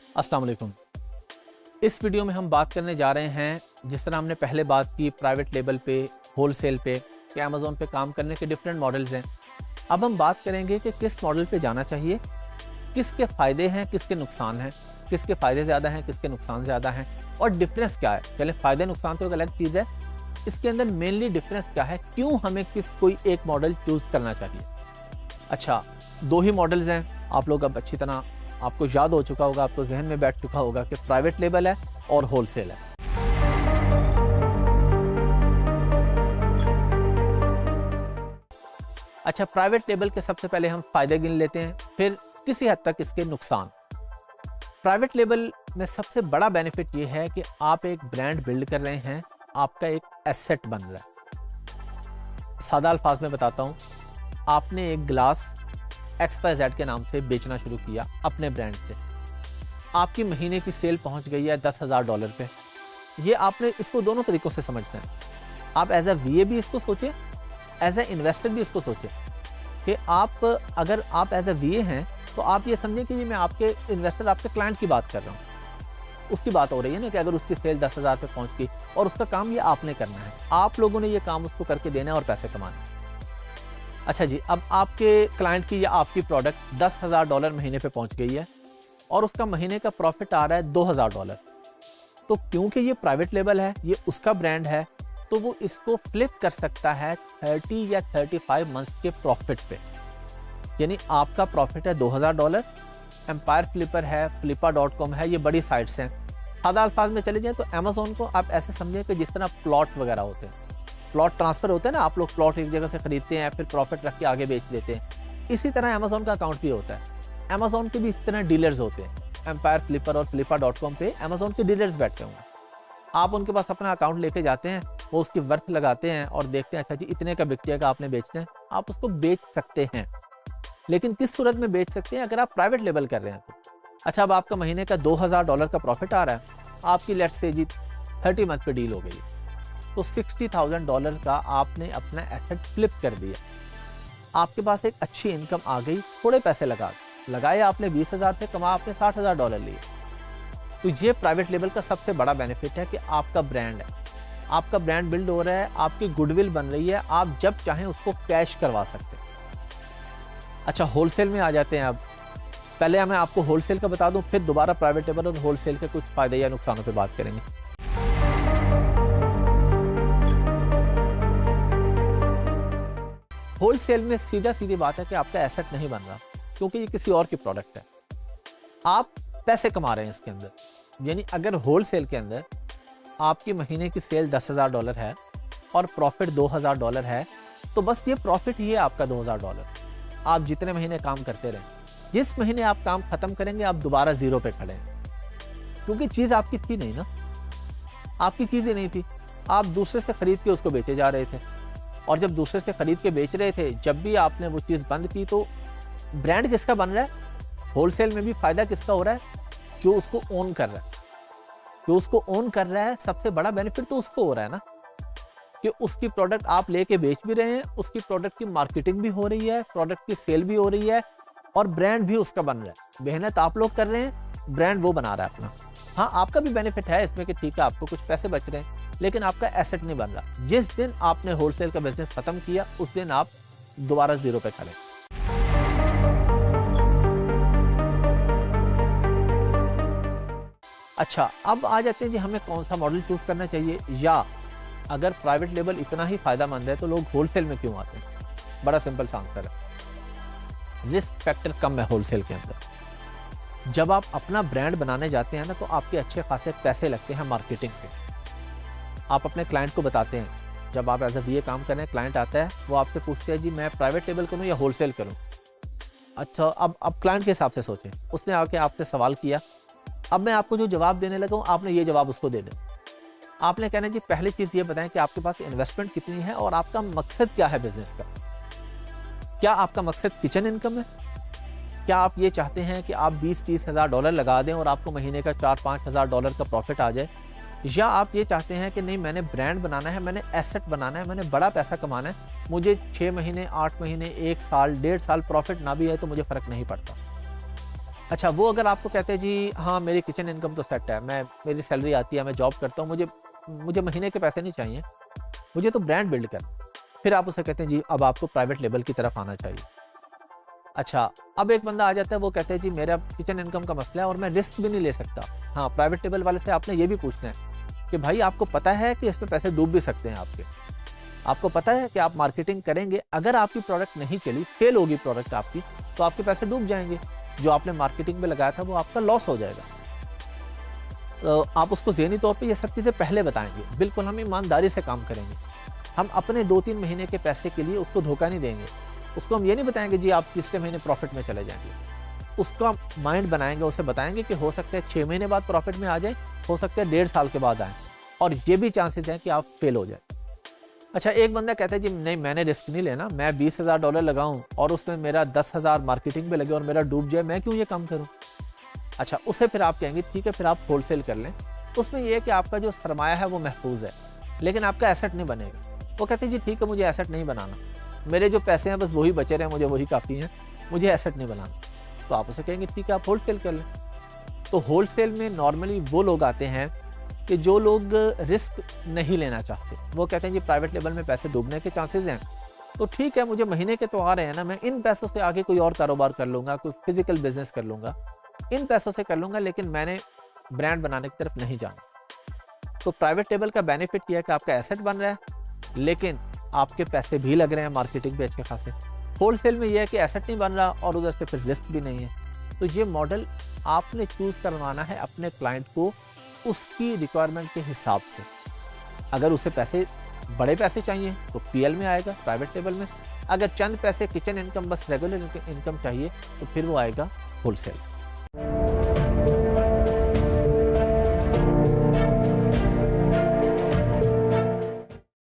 अस्सलाम वालेकुम। इस वीडियो में हम बात करने जा रहे हैं, जिस तरह हमने पहले बात की प्राइवेट लेबल पे, होलसेल पे, कि अमेज़ॉन पे काम करने के डिफरेंट मॉडल्स हैं। अब हम बात करेंगे कि किस मॉडल पे जाना चाहिए, किसके फ़ायदे हैं, किसके नुकसान हैं, किसके फ़ायदे ज़्यादा हैं, किसके नुकसान ज़्यादा हैं और डिफरेंस क्या है। पहले फ़ायदे नुकसान तो एक अलग चीज़ है, इसके अंदर मेनली डिफरेंस क्या है, क्यों हमें कोई एक मॉडल चूज़ करना चाहिए। अच्छा, 2 ही मॉडल्स हैं, आप लोग अब अच्छी तरह आपको याद हो चुका होगा, आपको जहन में बैठ चुका होगा कि प्राइवेट लेबल है और होलसेल है। अच्छा, प्राइवेट लेबल के सबसे पहले हम फायदे गिन लेते हैं, फिर किसी हद तक इसके नुकसान। प्राइवेट लेबल में सबसे बड़ा बेनिफिट ये है कि आप एक ब्रांड बिल्ड कर रहे हैं, आपका एक एसेट बन रहा है। सादा अल्फाज में बताता हूँ, आपने एक ग्लास XYZ के नाम से बेचना शुरू किया अपने ब्रांड से, आपकी महीने की सेल पहुंच गई है $10,000 पे। ये आपने इसको दोनों तरीकों से समझना है। आप एज ए VA भी इसको सोचें, एज ए इन्वेस्टर भी इसको सोचें कि अगर आप एज ए VA हैं तो आप ये समझें कि मैं आपके इन्वेस्टर, आपके क्लाइंट की बात कर रहा हूँ। उसकी बात हो रही है ना कि अगर उसकी सेल 10,000 पे पहुंच गई और उसका काम ये आपने करना है, आप लोगों ने ये काम उसको करके देना है और पैसे कमाने हैं। अच्छा जी, अब आपके क्लाइंट की या आपकी प्रोडक्ट $10,000 महीने पे पहुंच गई है और उसका महीने का प्रॉफिट आ रहा है $2,000। तो क्योंकि ये प्राइवेट लेबल है, ये उसका ब्रांड है, तो वो इसको फ्लिप कर सकता है 30 या 35 मंथ्स के प्रॉफिट पे। यानी आपका प्रॉफिट है $2,000, एम्पायर फ्लिपर है, flippa.com है, ये बड़ी साइट्स हैं। सादा अल्फाज में चले जाएं तो अमेज़ॉन को आप ऐसे समझें कि जिस तरह प्लॉट वगैरह होते हैं, प्लॉट ट्रांसफर होता है ना, आप लोग प्लॉट एक जगह से खरीदते हैं फिर प्रॉफिट रख के आगे बेच देते हैं, इसी तरह अमेज़ॉन का अकाउंट भी होता है। अमेज़ॉन के भी इस तरह डीलर्स होते हैं, एम्पायर फ्लिपर और flippa.com पे अमेज़ॉन के डीलर्स बैठे होंगे। आप उनके पास अपना अकाउंट लेके जाते हैं, वो उसकी वर्थ लगाते हैं और देखते हैं अच्छा जी इतने का बिक जाएगा, आपने बेचना है, आप उसको बेच सकते हैं। लेकिन किस सूरत में बेच सकते हैं, अगर आप प्राइवेट लेबल कर रहे हैं तो। अच्छा, अब आपका महीने का $2,000 का प्रॉफिट आ रहा है, आपकी लेट्स से जी 30 मंथ पे डील हो गई, तो $60,000 का आपने अपना एसेट फ्लिप कर दिया। आपके पास एक अच्छी इनकम आ गई, थोड़े पैसे लगाए आपने 20,000 थे, कमा आपने $60,000 लिए। तो ये प्राइवेट लेबल का सबसे बड़ा बेनिफिट है कि आपका ब्रांड है, आपका ब्रांड बिल्ड हो रहा है, आपकी गुडविल बन रही है, आप जब चाहें उसको कैश करवा सकते हैं। अच्छा, होलसेल में आ जाते हैं। अब पहले मैं आपको होलसेल का बता दूं, फिर दोबारा प्राइवेट लेबल और होलसेल के कुछ फायदे या नुकसानों पे बात करेंगे। होलसेल में सीधी बात है कि आपका एसेट नहीं बन रहा, क्योंकि ये किसी और की प्रोडक्ट है, आप पैसे कमा रहे हैं इसके अंदर। यानी अगर होलसेल के अंदर आपकी महीने की सेल $10,000 है और प्रॉफिट $2,000 है, तो बस ये प्रॉफिट ही है आपका $2,000। आप जितने महीने काम करते रहें, जिस महीने आप काम खत्म करेंगे आप दोबारा जीरो पे खड़े हैं, क्योंकि चीज़ आपकी थी नहीं ना, आपकी चीज़ ही नहीं थी, आप दूसरे से खरीद के उसको बेचे जा रहे थे। और जब दूसरे से खरीद के बेच रहे थे, जब भी आपने वो चीज़ बंद की, तो ब्रांड किसका बन रहा है, होलसेल में भी फायदा किसका हो रहा है, जो उसको ओन कर रहा है। जो उसको ओन कर रहा है, सबसे बड़ा बेनिफिट तो उसको हो रहा है ना, कि उसकी प्रोडक्ट आप लेके बेच भी रहे हैं, उसकी प्रोडक्ट की मार्केटिंग भी हो रही है, प्रोडक्ट की सेल भी हो रही है और ब्रांड भी उसका बन रहा है। मेहनत आप लोग कर रहे हैं, ब्रांड वो बना रहा है अपना। हाँ, आपका भी बेनिफिट है इसमें कि ठीक है आपको कुछ पैसे बच रहे हैं, लेकिन आपका एसेट नहीं बन रहा। जिस दिन आपने होलसेल का बिजनेस खत्म किया, उस दिन आप दोबारा जीरो पे खड़े। अच्छा, अब आ जाते हैं जी हमें कौन सा मॉडल चूज करना चाहिए, या अगर प्राइवेट लेबल इतना ही फायदेमंद है तो लोग होलसेल में क्यों आते हैं। बड़ा सिंपल सा आंसर है, रिस्क फैक्टर कम है होलसेल के अंदर। जब आप अपना ब्रांड बनाने जाते हैं ना, तो आपके अच्छे खासे पैसे लगते हैं मार्केटिंग पे। आप अपने क्लाइंट को बताते हैं, जब आप एज ए VA काम कर रहे हैं, क्लाइंट आता है, वो आपसे पूछते हैं जी मैं प्राइवेट लेबल करूँ या होलसेल करूँ। अच्छा, अब क्लाइंट के हिसाब से सोचें, उसने आके आपसे सवाल किया, अब मैं आपको जो जवाब देने लगा हूँ, आपने ये जवाब उसको दे दें। आपने कहना जी पहली चीज़ ये बताएं कि आपके पास इन्वेस्टमेंट कितनी है और आपका मकसद क्या है बिजनेस का। क्या आपका मकसद किचन इनकम है? क्या आप ये चाहते हैं कि आप 20-30 हज़ार डॉलर लगा दें और आपको महीने का 4-5 हज़ार डॉलर का प्रॉफिट आ जाए, या आप ये चाहते हैं कि नहीं मैंने ब्रांड बनाना है, मैंने एसेट बनाना है, मैंने बड़ा पैसा कमाना है, मुझे 6 महीने, 8 महीने, 1 साल, 1.5 साल प्रॉफिट ना भी है तो मुझे फ़र्क नहीं पड़ता। अच्छा, वो अगर आपको कहते हैं जी हाँ मेरी किचन इनकम तो सेट है, मैं मेरी सैलरी आती है, मैं जॉब करता हूँ, मुझे मुझे महीने के पैसे नहीं चाहिए, मुझे तो ब्रांड बिल्ड कर, फिर आप उसे कहते हैं जी अब आपको प्राइवेट लेबल की तरफ आना चाहिए। अच्छा, अब एक बंदा आ जाता है, वो कहते हैं जी मेरा किचन इनकम का मसला है और मैं रिस्क भी नहीं ले सकता। हाँ, प्राइवेट लेबल वाले से आपने ये भी पूछना है कि भाई आपको पता है कि इसमें पैसे डूब भी सकते हैं आपके, आपको पता है कि आप मार्केटिंग करेंगे, अगर आपकी प्रोडक्ट नहीं चली, फेल होगी प्रोडक्ट आपकी, तो आपके पैसे डूब जाएंगे, जो आपने मार्केटिंग में लगाया था वो आपका लॉस हो जाएगा। तो आप उसको ज़हनी तौर पे ये सब चीज़ें पहले बताएंगे, बिल्कुल हम ईमानदारी से काम करेंगे, हम अपने 2-3 महीने के पैसे के लिए उसको धोखा नहीं देंगे, उसको हम ये नहीं बताएंगे जी आप तीसरे महीने प्रॉफिट में चले जाएंगे, उसका माइंड बनाएंगे, उसे बताएंगे कि हो सकता है 6 महीने बाद प्रॉफिट में आ जाए, हो सकता है 1.5 साल के बाद आए, और ये भी चांसेस हैं कि आप फेल हो जाए। अच्छा, एक बंदा कहता है जी नहीं मैंने रिस्क नहीं लेना, मैं $20,000 लगाऊं और उसमें मेरा 10,000 मार्केटिंग में लगे और मेरा डूब जाए, मैं क्यों ये काम करूं। अच्छा, उसे फिर आप कहेंगे ठीक है फिर आप होलसेल कर लें, उसमें यह है कि आपका जो सरमाया है वो महफूज है, लेकिन आपका एसेट नहीं बनेगा। वो कहते हैं जी ठीक है मुझे एसेट नहीं बनाना, मेरे जो पैसे हैं बस वही बचे रहे, मुझे वही काफ़ी हैं, मुझे एसेट नहीं बनाना। तो आप उसे कहेंगे ठीक है आप होलसेल कर लें। तो होलसेल में नॉर्मली वो लोग आते हैं कि जो लोग रिस्क नहीं लेना चाहते, वो कहते हैं जी प्राइवेट लेवल में पैसे डूबने के चांसेस हैं, तो ठीक है मुझे महीने के तो आ रहे हैं ना, मैं इन पैसों से आगे कोई और कारोबार कर लूँगा, कोई फिजिकल बिजनेस कर लूँगा, इन पैसों से कर लूँगा, लेकिन मैंने ब्रांड बनाने की तरफ नहीं जाना। तो प्राइवेट लेवल का बेनिफिट यह है कि आपका एसेट बन रहा है, लेकिन आपके पैसे भी लग रहे हैं मार्केटिंग पे अच्छे खासे। होलसेल में यह है कि एसेट नहीं बन रहा और उधर से फिर रिस्क भी नहीं है। तो ये मॉडल आपने चूज़ करवाना है अपने क्लाइंट को उसकी रिक्वायरमेंट के हिसाब से। अगर उसे पैसे बड़े पैसे चाहिए तो पीएल में आएगा, प्राइवेट लेवल में। अगर चंद पैसे किचन इनकम, बस रेगुलर इनकम चाहिए, तो फिर वो आएगा होलसेल।